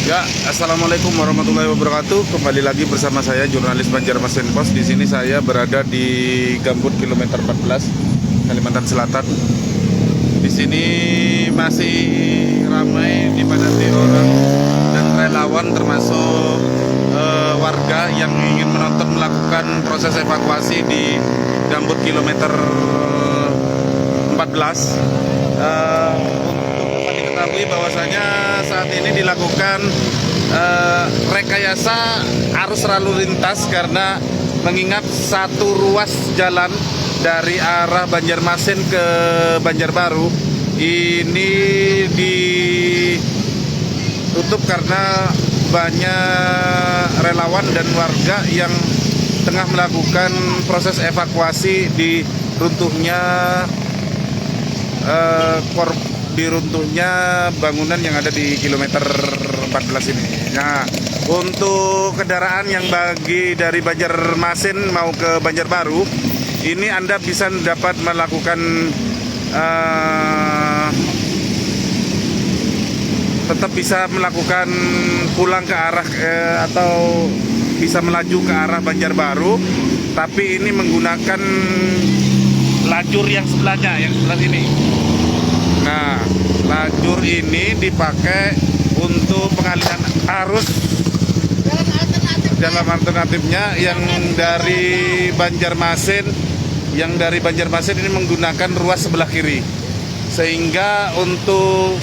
Ya, assalamualaikum warahmatullahi wabarakatuh. Kembali lagi bersama saya jurnalis Banjarmasin Post. Di sini saya berada di Gambut kilometer 14, Kalimantan Selatan. Di sini masih ramai dipadati orang dan relawan termasuk warga yang ingin menonton melakukan proses evakuasi di Gambut kilometer 14. Diketahui bahwasanya saat ini dilakukan rekayasa arus lalu lintas karena mengingat satu ruas jalan dari arah Banjarmasin ke Banjarbaru ini ditutup karena banyak relawan dan warga yang tengah melakukan proses evakuasi di runtuhnya bangunan yang ada di kilometer 14 ini. Nah, untuk kendaraan yang dari Banjarmasin mau ke Banjarbaru, ini Anda bisa dapat melakukan tetap bisa melakukan pulang ke arah atau bisa melaju ke arah Banjarbaru, tapi ini menggunakan lajur yang sebelahnya, yang sebelah sini. Nah, lajur ini dipakai untuk pengalihan arus. Jalan alternatifnya yang dari Banjarmasin ini menggunakan ruas sebelah kiri. Sehingga untuk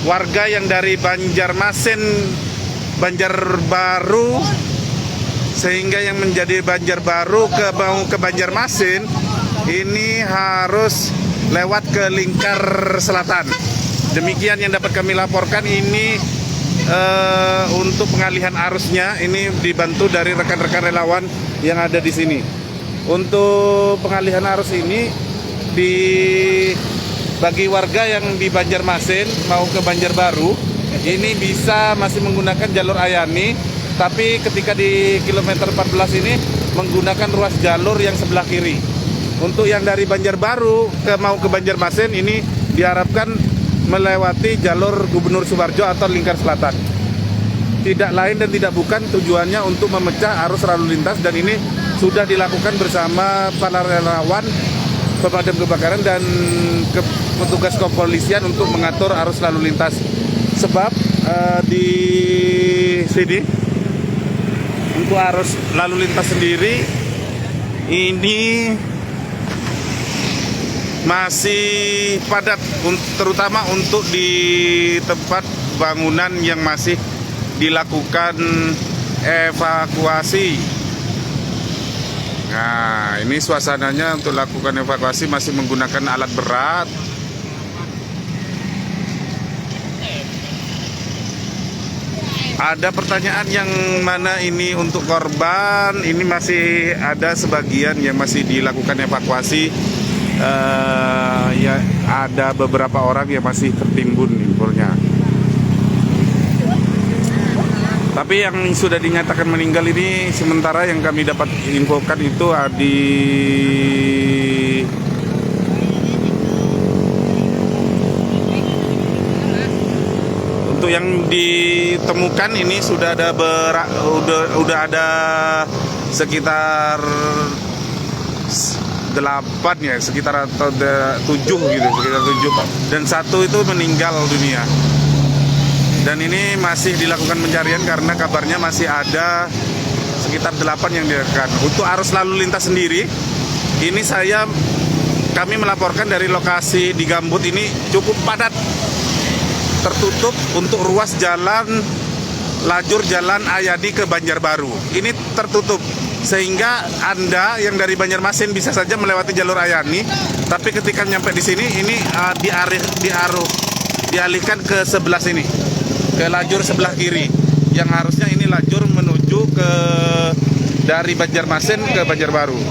warga yang dari Banjarmasin, Banjarbaru, sehingga yang menjadi Banjarbaru mau ke Banjarmasin ini harus lewat ke Lingkar Selatan. Demikian yang dapat kami laporkan. Ini untuk pengalihan arusnya ini dibantu dari rekan-rekan relawan yang ada di sini. Untuk pengalihan arus ini bagi warga yang di Banjarmasin mau ke Banjarbaru ini bisa masih menggunakan jalur Ayani, tapi ketika di kilometer 14 ini menggunakan ruas jalur yang sebelah kiri. Untuk yang dari Banjarbaru mau ke Banjarmasin ini diharapkan melewati jalur Gubernur Subarjo atau Lingkar Selatan. Tidak lain dan tidak bukan, tujuannya untuk memecah arus lalu lintas, dan ini sudah dilakukan bersama para relawan, pemadam kebakaran dan petugas kepolisian untuk mengatur arus lalu lintas. Sebab di sini untuk arus lalu lintas sendiri ini masih padat, terutama untuk di tempat bangunan yang masih dilakukan evakuasi. Nah, ini suasananya untuk lakukan evakuasi masih menggunakan alat berat. Ada pertanyaan yang mana ini untuk korban, ini masih ada sebagian yang masih dilakukan evakuasi. Ya, ada beberapa orang yang masih tertimbun infonya. Tapi yang sudah dinyatakan meninggal ini sementara yang kami dapat infokan itu untuk yang ditemukan ini sudah ada ada sekitar 8 ya, sekitar atau 7 gitu, sekitar 7, dan 1 itu meninggal dunia. Dan ini masih dilakukan pencarian karena kabarnya masih ada sekitar 8 yang dilakukan. Untuk arus lalu lintas sendiri, ini kami melaporkan dari lokasi di Gambut ini cukup padat, tertutup untuk ruas jalan lajur jalan Ayani ke Banjarbaru. Ini tertutup sehingga Anda yang dari Banjarmasin bisa saja melewati jalur Ayani, tapi ketika nyampe di sini ini dialihkan ke sebelah sini, ke lajur sebelah kiri, yang harusnya ini lajur menuju dari Banjarmasin ke Banjarbaru.